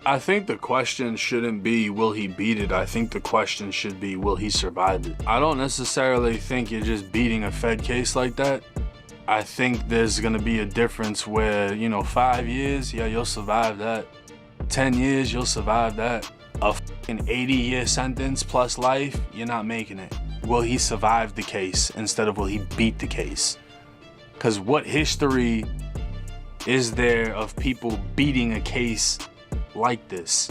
I think the question shouldn't be, will he beat it? I think the question should be, will he survive it? I don't necessarily think you're just beating a Fed case like that. I think there's gonna be a difference where, 5 years, yeah, you'll survive that. 10 years, you'll survive that. A fucking 80-year sentence plus life, you're not making it. Will he survive the case instead of will he beat the case? Because what history is there of people beating a case like this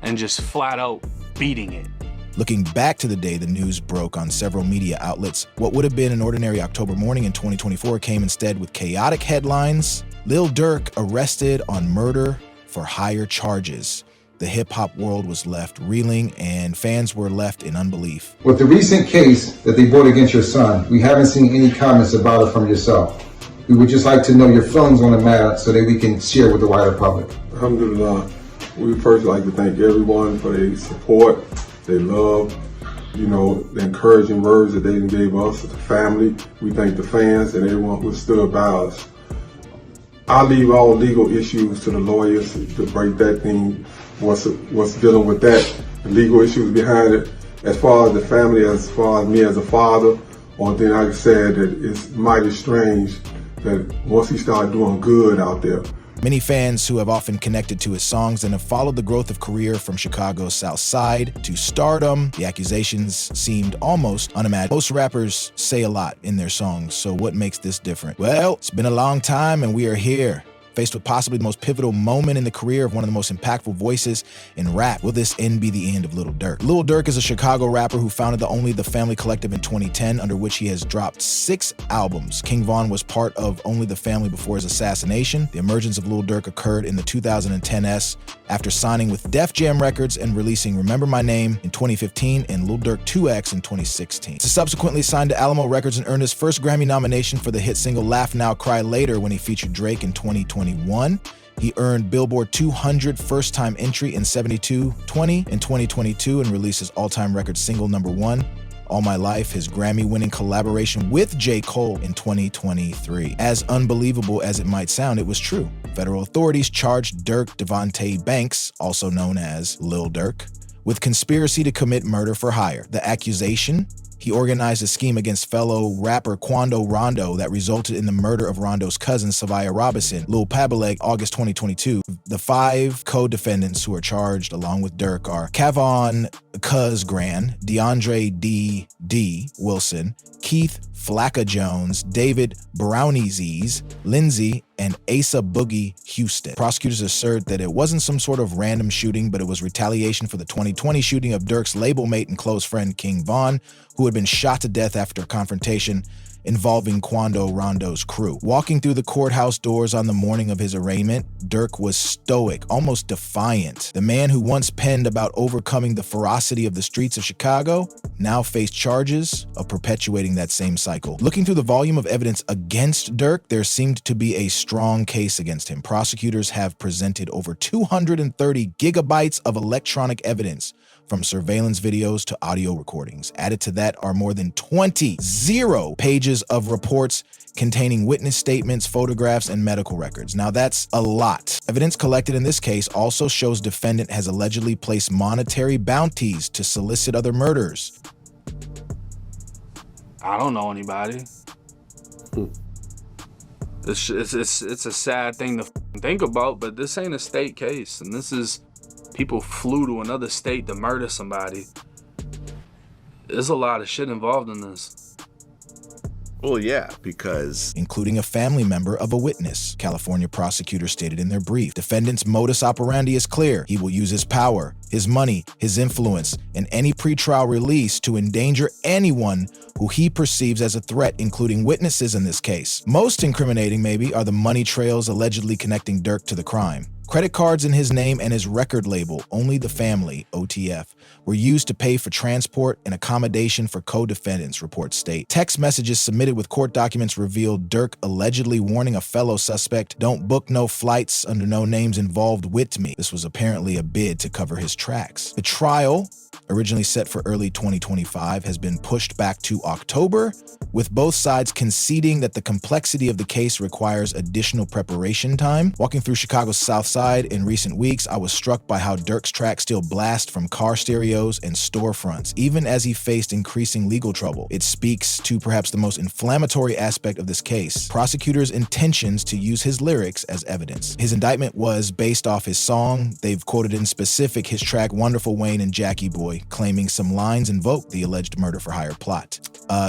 and just flat out beating it? Looking back to the day the news broke on several media outlets, what would have been an ordinary October morning in 2024 came instead with chaotic headlines. Lil Durk arrested on murder for higher charges. The hip-hop world was left reeling and fans were left in unbelief. With the recent case that they brought against your son, we haven't seen any comments about it from yourself. We would just like to know your feelings on the matter so that we can share with the wider public. Alhamdulillah, we first like to thank everyone for their support, their love, the encouraging words that they gave us as a family. We thank the fans and everyone who stood by us. I leave all legal issues to the lawyers to break that thing, what's dealing with that, the legal issues behind it. As far as the family, as far as me as a father, one thing I can say that it's mighty strange that once he started doing good out there. Many fans who have often connected to his songs and have followed the growth of career from Chicago's South Side to stardom, the accusations seemed almost unimaginable. Most rappers say a lot in their songs, so what makes this different? Well, it's been a long time and we are here. Faced with possibly the most pivotal moment in the career of one of the most impactful voices in rap, will this end be the end of Lil Durk? Lil Durk is a Chicago rapper who founded the Only the Family Collective in 2010, under which he has dropped 6 albums. King Von was part of Only the Family before his assassination. The emergence of Lil Durk occurred in the 2010s after signing with Def Jam Records and releasing Remember My Name in 2015 and Lil Durk 2X in 2016. He subsequently signed to Alamo Records and earned his first Grammy nomination for the hit single Laugh Now, Cry Later when he featured Drake in 2021. He earned Billboard 200 first-time entry in 7220 in 2022 and released his all-time record single #1, All My Life, his Grammy-winning collaboration with J. Cole in 2023. As unbelievable as it might sound, it was true. Federal authorities charged Durk Devontae Banks, also known as Lil Durk, with conspiracy to commit murder for hire. The accusation: he organized a scheme against fellow rapper Quando Rondo that resulted in the murder of Rondo's cousin, Savaya Robinson, Lil Pabeleg, August 2022. The 5 co-defendants who are charged along with Durk are Kavon Cuz Gran, DeAndre D. Wilson, Keith Flacca Jones, David Brownie Z's, Lindsay, and Asa Boogie Houston. Prosecutors assert that it wasn't some sort of random shooting, but it was retaliation for the 2020 shooting of Durk's labelmate and close friend King Von, who had been shot to death after a confrontation involving Quando Rondo's crew. Walking through the courthouse doors on the morning of his arraignment, Durk was stoic, almost defiant. The man who once penned about overcoming the ferocity of the streets of Chicago now faced charges of perpetuating that same cycle. Looking through the volume of evidence against Durk, there seemed to be a strong case against him. Prosecutors have presented over 230 gigabytes of electronic evidence, from surveillance videos to audio recordings. Added to that are more than 20 pages of reports containing witness statements, photographs, and medical records. Now that's a lot. Evidence collected in this case also shows defendant has allegedly placed monetary bounties to solicit other murderers. I don't know anybody. It's a sad thing to think about, but this ain't a state case, and this is people flew to another state to murder somebody. There's a lot of shit involved in this. Well, yeah, because... including a family member of a witness, California prosecutors stated in their brief. Defendant's modus operandi is clear. He will use his power, his money, his influence, and any pretrial release to endanger anyone who he perceives as a threat, including witnesses in this case. Most incriminating, maybe, are the money trails allegedly connecting Durk to the crime. Credit cards in his name and his record label, Only the Family, OTF, were used to pay for transport and accommodation for co-defendants, reports state. Text messages submitted with court documents revealed Durk allegedly warning a fellow suspect, "Don't book no flights under no names involved with me." This was apparently a bid to cover his tracks. The trial, originally set for early 2025, has been pushed back to October, with both sides conceding that the complexity of the case requires additional preparation time. Walking through Chicago's South Southside in recent weeks, I was struck by how Durk's tracks still blast from car stereos and storefronts, even as he faced increasing legal trouble. It speaks to perhaps the most inflammatory aspect of this case: prosecutors' intentions to use his lyrics as evidence. His indictment was based off his song. They've quoted in specific his track Wonderful Wayne and Jackie Boy, claiming some lines invoke the alleged murder-for-hire plot.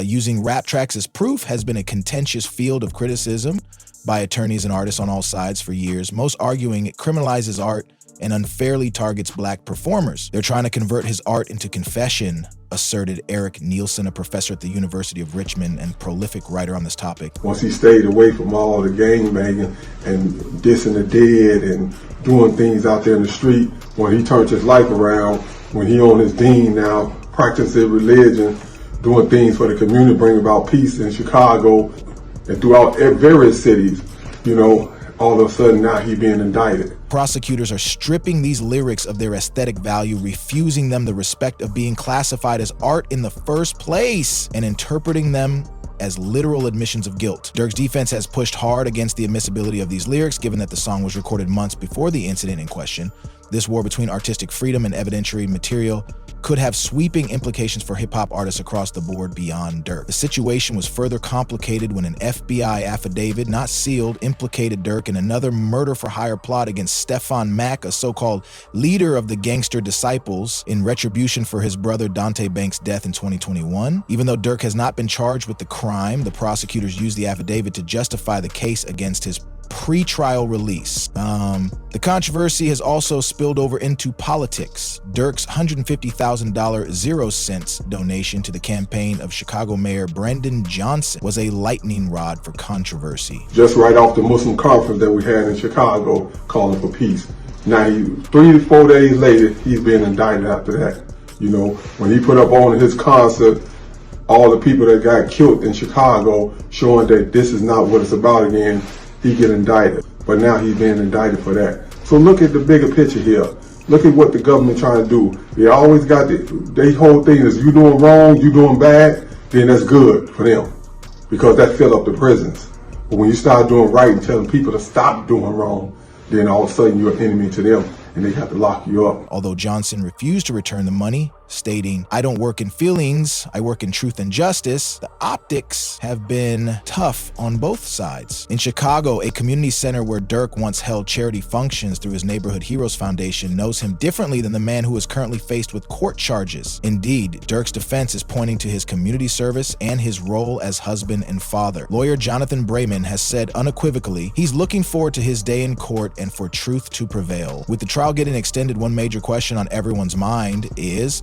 Using rap tracks as proof has been a contentious field of criticism by attorneys and artists on all sides for years, most arguing it criminalizes art and unfairly targets black performers. They're trying to convert his art into confession, asserted Eric Nielsen, a professor at the University of Richmond and prolific writer on this topic. Once he stayed away from all the gangbanging and dissing the dead and doing things out there in the street, when he turned his life around, when he on his dean now, practicing religion, doing things for the community, bringing about peace in Chicago and throughout various cities, all of a sudden now he being indicted. Prosecutors are stripping these lyrics of their aesthetic value, refusing them the respect of being classified as art in the first place, and interpreting them as literal admissions of guilt. Durk's defense has pushed hard against the admissibility of these lyrics, given that the song was recorded months before the incident in question. This war between artistic freedom and evidentiary material could have sweeping implications for hip-hop artists across the board beyond Durk. The situation was further complicated when an FBI affidavit, not sealed, implicated Durk in another murder-for-hire plot against Stefan Mack, a so-called leader of the Gangster Disciples, in retribution for his brother Dante Banks' death in 2021. Even though Durk has not been charged with the crime, the prosecutors used the affidavit to justify the case against his pre-trial release. The controversy has also spilled over into politics. Durk's $150,000 0 cents donation to the campaign of Chicago Mayor Brandon Johnson was a lightning rod for controversy. Just right off the Muslim conference that we had in Chicago, calling for peace. Now, 3 to 4 days later, he's being indicted after that. When he put up on his concert, all the people that got killed in Chicago, showing that this is not what it's about again, he get indicted. But now he's being indicted for that. So look at the bigger picture here. Look at what the government trying to do. They always got their whole thing is you doing wrong, you doing bad, then that's good for them because that fill up the prisons. But when you start doing right and telling people to stop doing wrong, then all of a sudden you're an enemy to them and they have to lock you up. Although Johnson refused to return the money, stating, "I don't work in feelings, I work in truth and justice," the optics have been tough on both sides. In Chicago, a community center where Durk once held charity functions through his Neighborhood Heroes Foundation knows him differently than the man who is currently faced with court charges. Indeed, Durk's defense is pointing to his community service and his role as husband and father. Lawyer Jonathan Brayman has said unequivocally he's looking forward to his day in court and for truth to prevail. With the trial getting extended, one major question on everyone's mind is,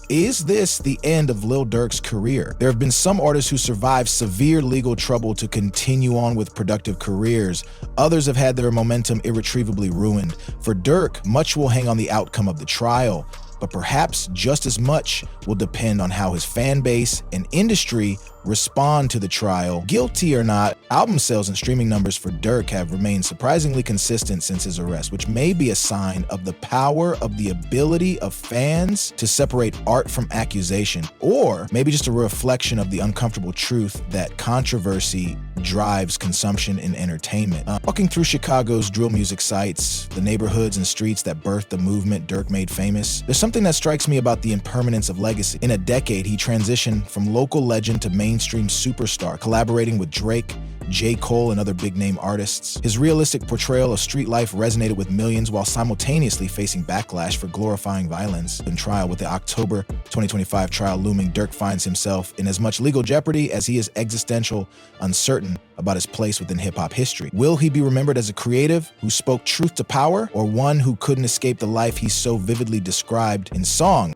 is this the end of Lil Durk's career? There have been some artists who survived severe legal trouble to continue on with productive careers. Others have had their momentum irretrievably ruined. For Durk, much will hang on the outcome of the trial, but perhaps just as much will depend on how his fan base and industry respond to the trial. Guilty or not, album sales and streaming numbers for Durk have remained surprisingly consistent since his arrest, which may be a sign of the power of the ability of fans to separate art from accusation, or maybe just a reflection of the uncomfortable truth that controversy drives consumption in entertainment. Walking through Chicago's drill music sites, the neighborhoods and streets that birthed the movement Durk made famous, there's something that strikes me about the impermanence of legacy. In a decade, he transitioned from local legend to mainstream superstar, collaborating with Drake, J. Cole, and other big-name artists. His realistic portrayal of street life resonated with millions while simultaneously facing backlash for glorifying violence. In trial, with the October 2025 trial looming, Durk finds himself in as much legal jeopardy as he is existential uncertain about his place within hip-hop history. Will he be remembered as a creative who spoke truth to power, or one who couldn't escape the life he so vividly described in song?